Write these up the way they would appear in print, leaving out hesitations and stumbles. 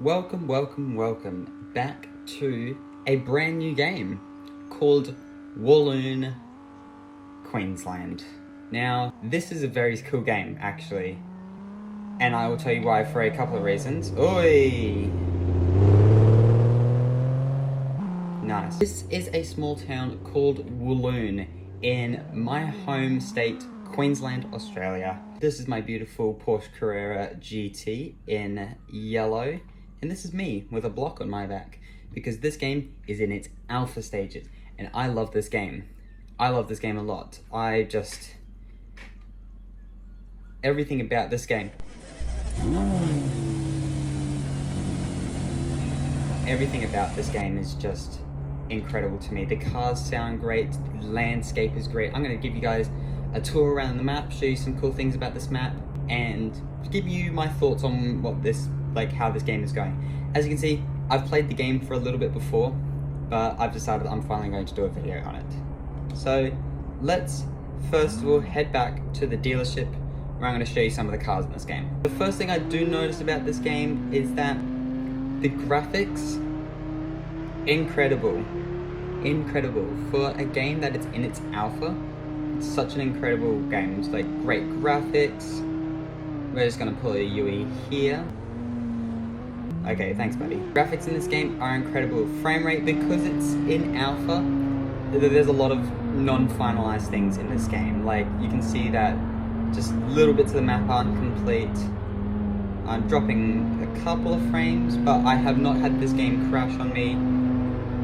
Welcome back to a brand new game called Walloon Queensland. Now, this is a very cool game, actually, and I will tell you why for a couple of reasons. Oi! Nice. This is a small town called Walloon in my home state, Queensland, Australia. This is my beautiful Porsche Carrera GT in yellow. And this is me with a block on my back because this game is in its alpha stages and I love this game. I love this game a lot. Everything about this game. Everything about this game is just incredible to me. The cars sound great, the landscape is great. I'm going to give you guys a tour around the map, show you some cool things about this map, and give you my thoughts on how this game is going. As you can see, I've played the game for a little bit before, but I've decided I'm finally going to do a video on it. So let's first of all head back to the dealership where I'm going to show you some of the cars in this game. The first thing I do notice about this game is that the graphics, incredible for a game that it's in its alpha. It's such an incredible game. It's like great graphics. We're just gonna pull a UE here. Okay, thanks buddy. Graphics in this game are incredible. Frame rate, because it's in alpha, there's a lot of non-finalized things in this game. Like, you can see that just little bits of the map aren't complete. I'm dropping a couple of frames, but I have not had this game crash on me.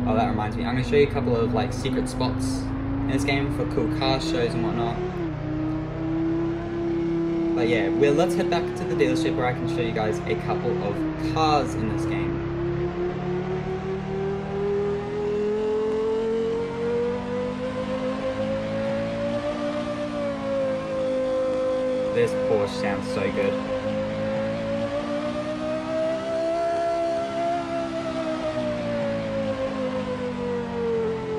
Oh, that reminds me. I'm gonna show you a couple of like secret spots in this game for cool car shows and whatnot. But yeah, let's head back to the dealership where I can show you guys a couple of cars in this game. This Porsche sounds so good.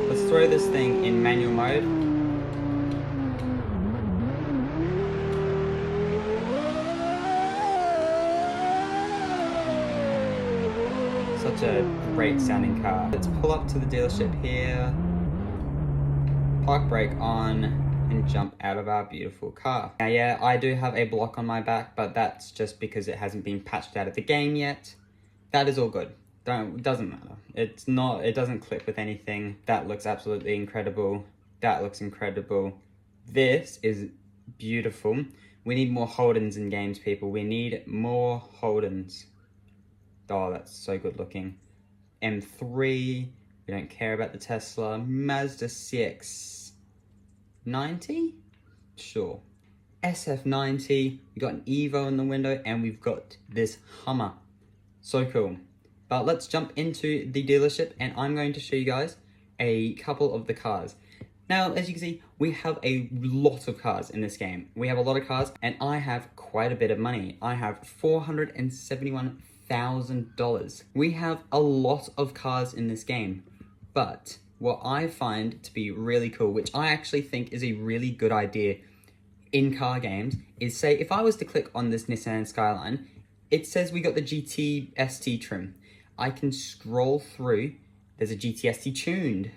Let's throw this thing in manual mode. Such a great sounding car. Let's pull up to the dealership here, park brake on, and jump out of our beautiful car. Now yeah, I do have a block on my back, but that's just because it hasn't been patched out of the game yet. That is all good. It doesn't matter. It doesn't clip with anything. That looks absolutely incredible. That looks incredible. This is beautiful. We need more Holdens in games, people. We need more Holdens. Oh, that's so good looking. M3, we don't care about the Tesla. Mazda CX-90? Sure. SF-90, we got an Evo in the window, and we've got this Hummer. So cool. But let's jump into the dealership, and I'm going to show you guys a couple of the cars. Now, as you can see, we have a lot of cars in this game. We have a lot of cars, and I have quite a bit of money. I have $471,000. We have a lot of cars in this game, but what I find to be really cool, which I actually think is a really good idea in car games, is say if I was to click on this Nissan Skyline, it says we got the GT ST trim. I can scroll through. There's a GT ST tuned.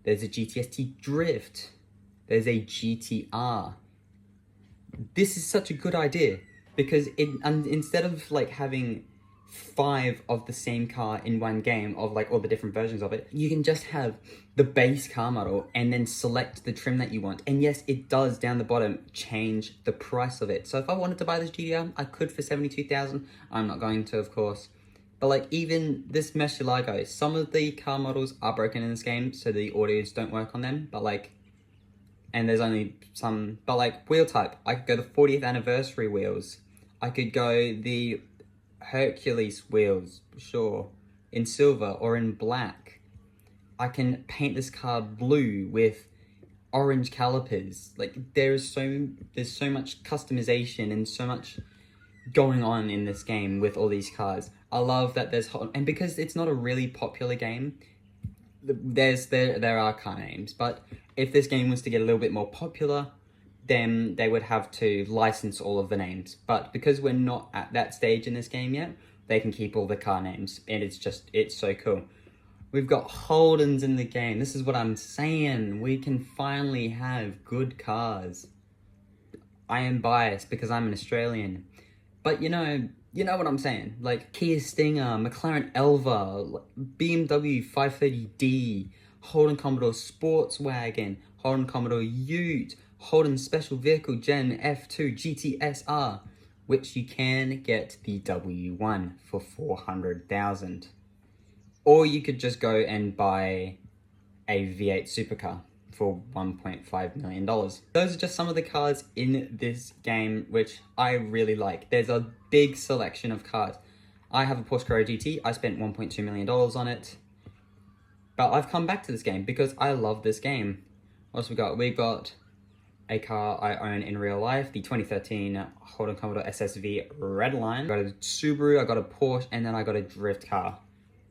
There's a GT ST drift. There's a GTR. This is such a good idea because instead of like having 5 of the same car in one game of like all the different versions of it, you can just have the base car model and then select the trim that you want. And yes, it does down the bottom change the price of it. So if I wanted to buy this GTR, I could for $72,000. I'm not going to, of course. But like even this Murcielago, some of the car models are broken in this game, so the audios don't work on them. But like, and there's only some. But like wheel type, I could go the 40th anniversary wheels. I could go the Hercules wheels, sure, in silver or in black. I can paint this car blue with orange calipers. Like there's so much customization and so much going on in this game with all these cars. I love that and because it's not a really popular game, there are car names. But if this game was to get a little bit more popular, then they would have to license all of the names. But because we're not at that stage in this game yet, they can keep all the car names, and it's so cool. We've got Holdens in the game. This is what I'm saying. We can finally have good cars. I am biased because I'm an Australian. But you know what I'm saying. Like Kia Stinger, McLaren Elva, BMW 530D, Holden Commodore Sportswagen, Holden Commodore Ute, Holden Special Vehicle Gen F2 GTSR, which you can get the W1 for 400,000. Or you could just go and buy a V8 supercar for $1.5 million. Those are just some of the cars in this game, which I really like. There's a big selection of cars. I have a Porsche Carrera GT. I spent $1.2 million on it. But I've come back to this game because I love this game. What else we got? We got a car I own in real life, the 2013 Holden Commodore SSV Redline. I got a Subaru, I got a Porsche, and then I got a drift car.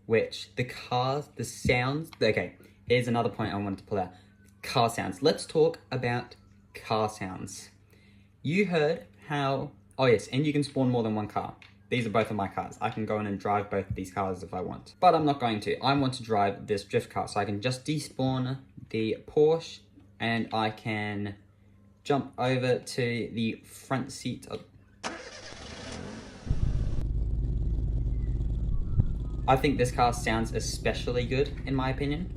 Which, the sounds, okay, here's another point I wanted to pull out. Car sounds. Let's talk about car sounds. You heard how, oh yes, and you can spawn more than one car. These are both of my cars. I can go in and drive both of these cars if I want. But I'm not going to. I want to drive this drift car. So I can just despawn the Porsche and I can jump over to the front seat of... I think this car sounds especially good, in my opinion.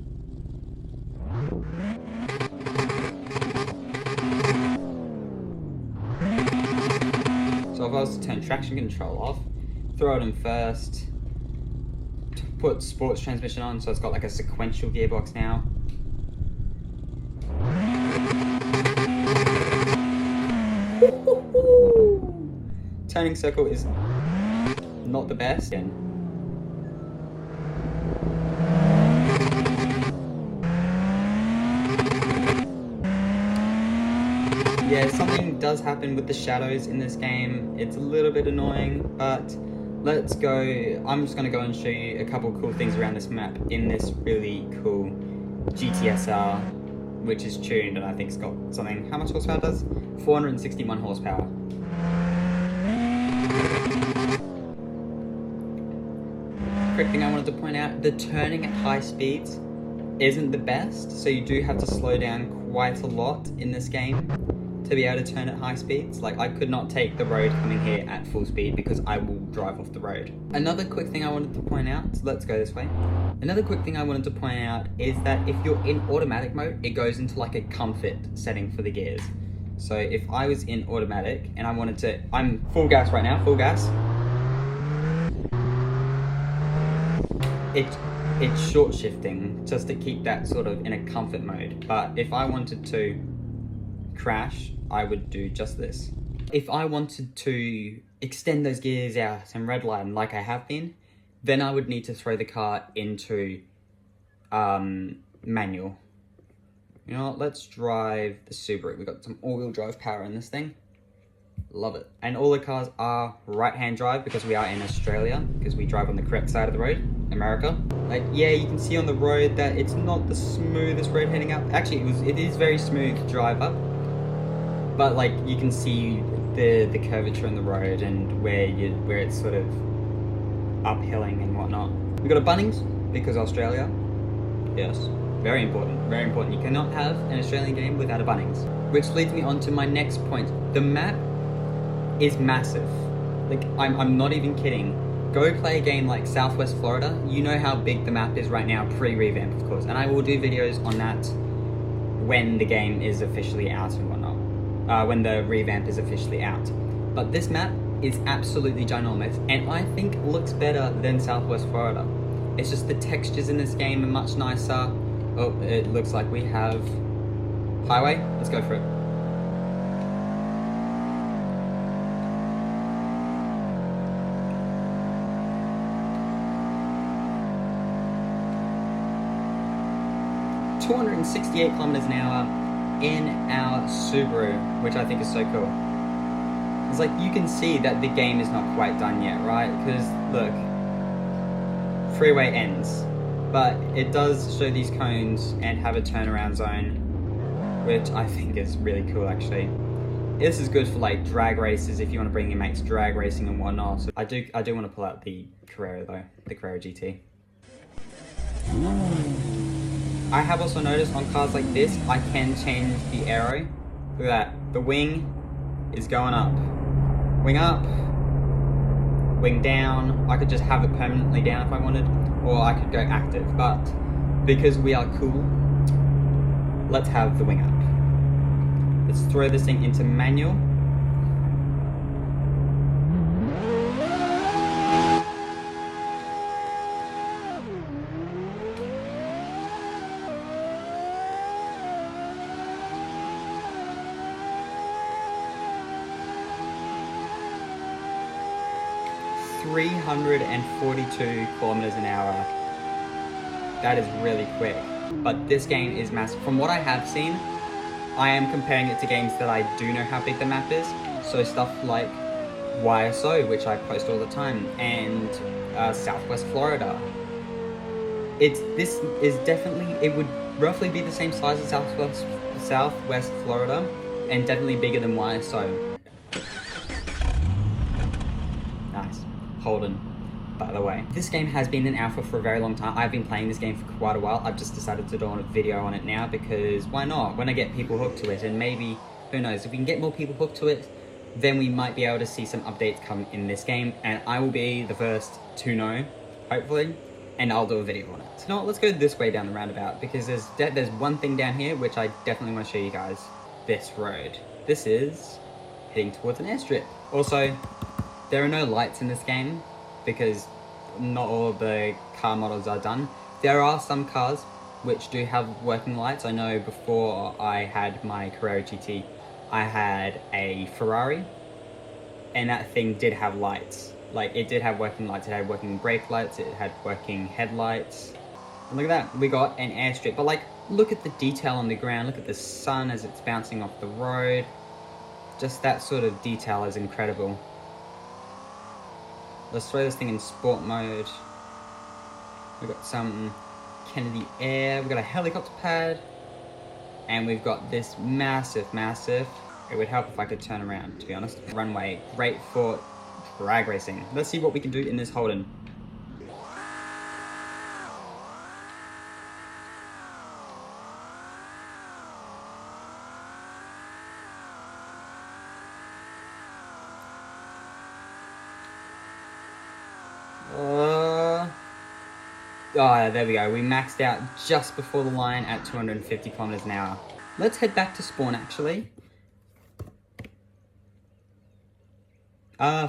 So if I was to turn traction control off, throw it in first, put sports transmission on, so it's got like a sequential gearbox now. Turning circle is not the best. Yeah, something does happen with the shadows in this game. It's a little bit annoying, but let's go. I'm just going to go and show you a couple cool things around this map in this really cool GTSR, which is tuned, and I think it's got something, how much horsepower it does? 461 horsepower. Quick thing I wanted to point out, the turning at high speeds isn't the best, so you do have to slow down quite a lot in this game to be able to turn at high speeds. Like, I could not take the road coming here at full speed because I will drive off the road. Another quick thing I wanted to point out, let's go this way. Another quick thing I wanted to point out is that if you're in automatic mode, it goes into like a comfort setting for the gears. So if I was in automatic and I wanted to, I'm full gas right now, full gas. It's short shifting just to keep that sort of in a comfort mode. But if I wanted to crash, I would do just this. If I wanted to extend those gears out and redline like I have been, then I would need to throw the car into manual. You know what, let's drive the Subaru. We've got some all-wheel drive power in this thing. Love it. And all the cars are right-hand drive because we are in Australia, because we drive on the correct side of the road, America. Like, yeah, you can see on the road that it's not the smoothest road heading up. Actually, it is very smooth to drive up. But like, you can see the curvature in the road and where it's sort of uphilling and whatnot. We've got a Bunnings because Australia. Yes, very important, very important. You cannot have an Australian game without a Bunnings. Which leads me on to my next point. The map is massive. Like, I'm not even kidding. Go play a game like Southwest Florida. You know how big the map is right now, pre-revamp, of course. And I will do videos on that when the game is officially out and whatnot. When the revamp is officially out. But this map is absolutely ginormous, and I think looks better than Southwest Florida. It's just the textures in this game are much nicer. Oh, it looks like we have highway. Let's go for it. .268 kilometers an hour in our Subaru, which I think is so cool. It's like, you can see that the game is not quite done yet, right? Because look, freeway ends, but it does show these cones and have a turnaround zone, which I think is really cool actually. This is good for like drag races if you want to bring your mates drag racing and whatnot. So I do want to pull out the Carrera though, the Carrera GT. I have also noticed on cars like this, I can change the aero. Look at that, the wing is going up. Wing up, wing down. I could just have it permanently down if I wanted, or I could go active, but because we are cool, let's have the wing up. Let's throw this thing into manual. 342 kilometers an hour. That is really quick. But this game is massive. From what I have seen, I am comparing it to games that I do know how big the map is. So stuff like YSO, which I post all the time, and Southwest Florida. This is definitely, it would roughly be the same size as Southwest Florida, and definitely bigger than YSO. Nice. Holden, by the way. This game has been in alpha for a very long time. I've been playing this game for quite a while. I've just decided to do a video on it now because why not? When I get people hooked to it, and maybe, who knows, if we can get more people hooked to it, then we might be able to see some updates come in this game, and I will be the first to know, hopefully, and I'll do a video on it. So now let's go this way down the roundabout, because there's one thing down here which I definitely want to show you guys. This road. This is heading towards an airstrip. Also, there are no lights in this game because not all of the car models are done. There are some cars which do have working lights. I know before I had my Carrera GT, I had a Ferrari, and that thing did have lights. Like, it did have working lights. It had working brake lights, it had working headlights. And look at that, we got an airstrip. But like, look at the detail on the ground, look at the sun as it's bouncing off the road. Just that sort of detail is incredible. Let's throw this thing in sport mode. We've got some Kennedy Air, we've got a helicopter pad, and we've got this massive, it would help if I could turn around, to be honest. Runway, great for drag racing. Let's see what we can do in this Holden. Oh, there we go. We maxed out just before the line at 250 kilometers an hour. Let's head back to spawn, actually.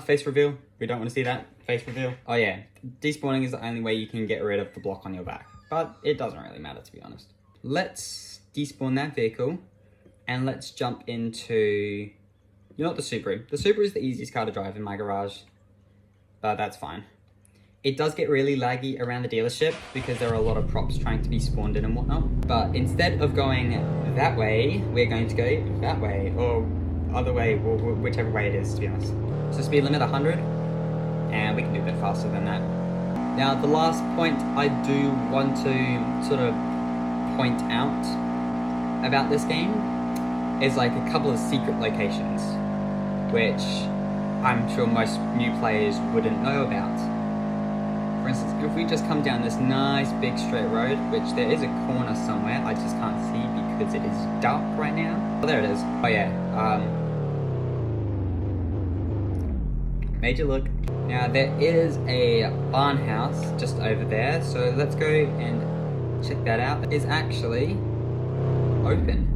Face reveal. We don't want to see that. Face reveal. Oh yeah, despawning is the only way you can get rid of the block on your back. But it doesn't really matter, to be honest. Let's despawn that vehicle, and let's jump into... You know what, the Subaru. The Subaru is the easiest car to drive in my garage, but that's fine. It does get really laggy around the dealership because there are a lot of props trying to be spawned in and whatnot. But instead of going that way, we're going to go that way, or other way, or whichever way it is, to be honest. So speed limit 100, and we can do a bit faster than that. Now, the last point I do want to sort of point out about this game is like a couple of secret locations, which I'm sure most new players wouldn't know about. For instance, if we just come down this nice big straight road, which there is a corner somewhere, I just can't see because it is dark right now. Oh, there it is. Oh yeah, major look. Now there is a barn house just over there, so let's go and check that out. It's actually open.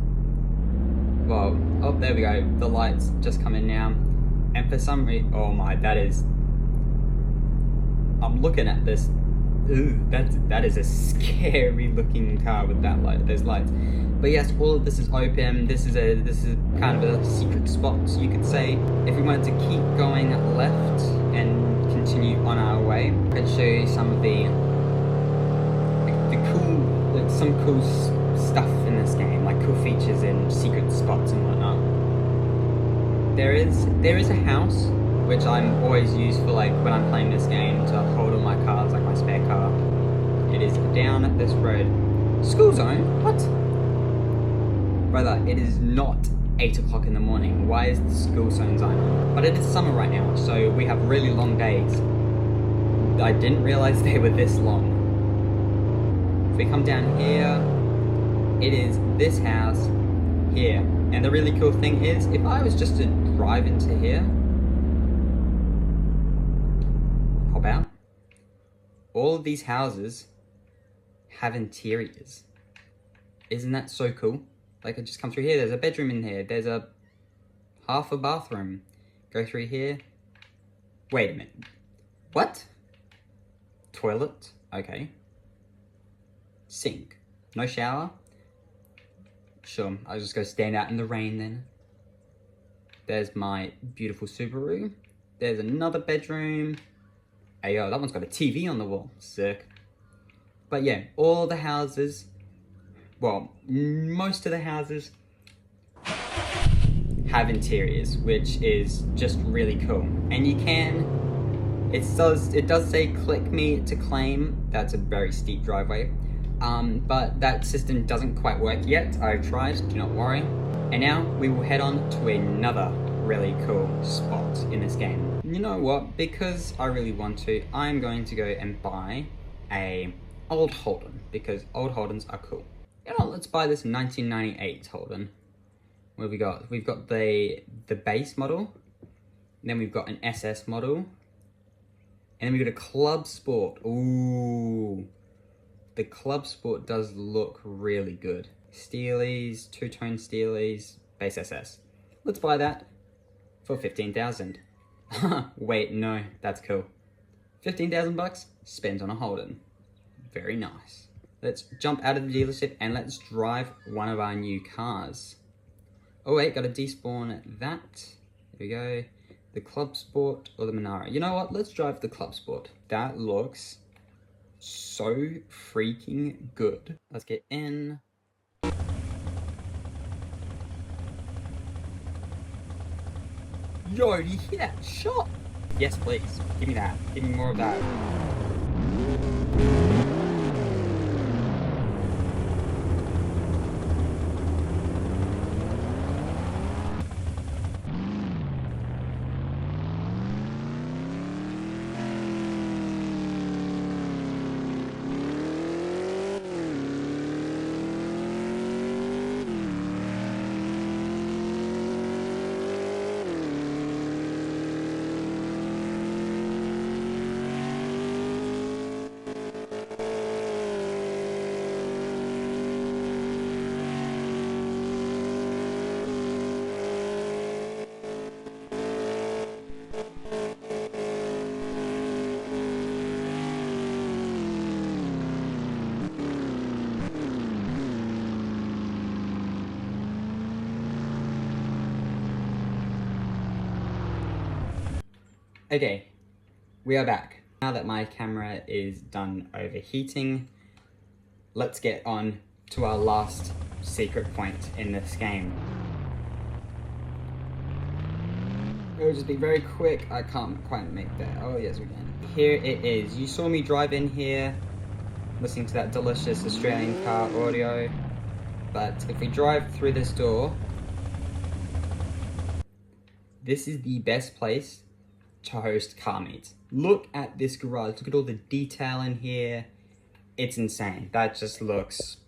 Well, oh, there we go. The lights just come in now. And for some reason, oh my, that is... I'm looking at this. Ooh, that is a scary looking car with that light, those lights. But yes, all of this is open. This is kind of a secret spot, so you could say. If we wanted to keep going left and continue on our way, I could show you some of the cool, some cool stuff in this game, like cool features and secret spots and whatnot. There is a house, which I'm always used for, like, when I'm playing this game to hold on my cars, like my spare car. It is down at this road. School zone? What? Brother, it is not 8 o'clock in the morning. Why is the school zones on? But it is summer right now, so we have really long days. I didn't realize they were this long. If we come down here, it is this house here. And the really cool thing is, if I was just to drive into here, hop out, all of these houses have interiors. Isn't that so cool? Like, I just come through here, there's a bedroom in here, there's a half a bathroom. Go through here. Wait a minute. What? Toilet? Okay. Sink. No shower? Sure, I'll just go stand out in the rain then. There's my beautiful Subaru. There's another bedroom. Hey, yo, that one's got a TV on the wall. Sick. But yeah, all the houses, well, most of the houses have interiors, which is just really cool. And you can, it does say click me to claim. That's a very steep driveway. But that system doesn't quite work yet. I've tried, do not worry. And now we will head on to another really cool spot in this game. You know what? Because I really want to, I'm going to go and buy a old Holden, because old Holdens are cool. You know, let's buy this 1998 Holden. What have we got? We've got the base model, and then we've got an SS model, and then we've got a Club Sport. Ooh, the Club Sport does look really good. Steelies, two-tone Steelies, base SS. Let's buy that for 15,000. Wait, no, that's cool. 15,000 bucks spent on a Holden. Very nice. Let's jump out of the dealership and let's drive one of our new cars. Oh wait, gotta despawn that. There we go. The Club Sport or the Monaro. You know what? Let's drive the Club Sport. That looks so freaking good. Let's get in. Yo, did you hear that shot? Yes, please. Give me that. Give me more of that. Okay, we are back. Now that my camera is done overheating, let's get on to our last secret point in this game. It will just be very quick. I can't quite make that. Oh yes, we can. Here it is. You saw me drive in here, listening to that delicious Australian car audio. But if we drive through this door, this is the best place to host car meets. Look at this garage. Look at all the detail in here. It's insane. That just looks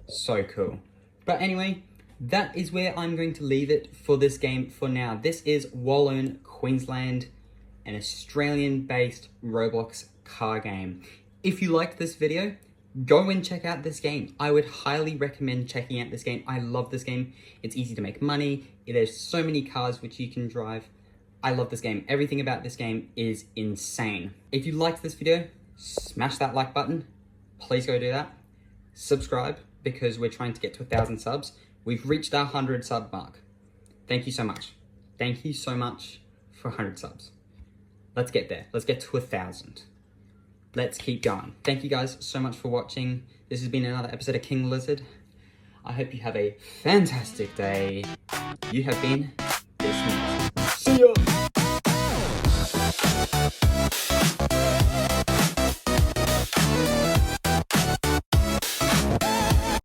so cool. But anyway, that is where I'm going to leave it for this game for now. This is Walloon Queensland, an Australian-based Roblox car game. If you liked this video, go and check out this game. I would highly recommend checking out this game. I love this game. It's easy to make money. There's so many cars which you can drive. I love this game. Everything about this game is insane. If you liked this video, smash that like button. Please go do that. Subscribe, because we're trying to get to 1,000 subs. We've reached our 100 sub mark. Thank you so much. Thank you so much for 100 subs. Let's get there. Let's get to 1,000. Let's keep going. Thank you guys so much for watching. This has been another episode of King Lizard. I hope you have a fantastic day. You have been dismissed. See ya!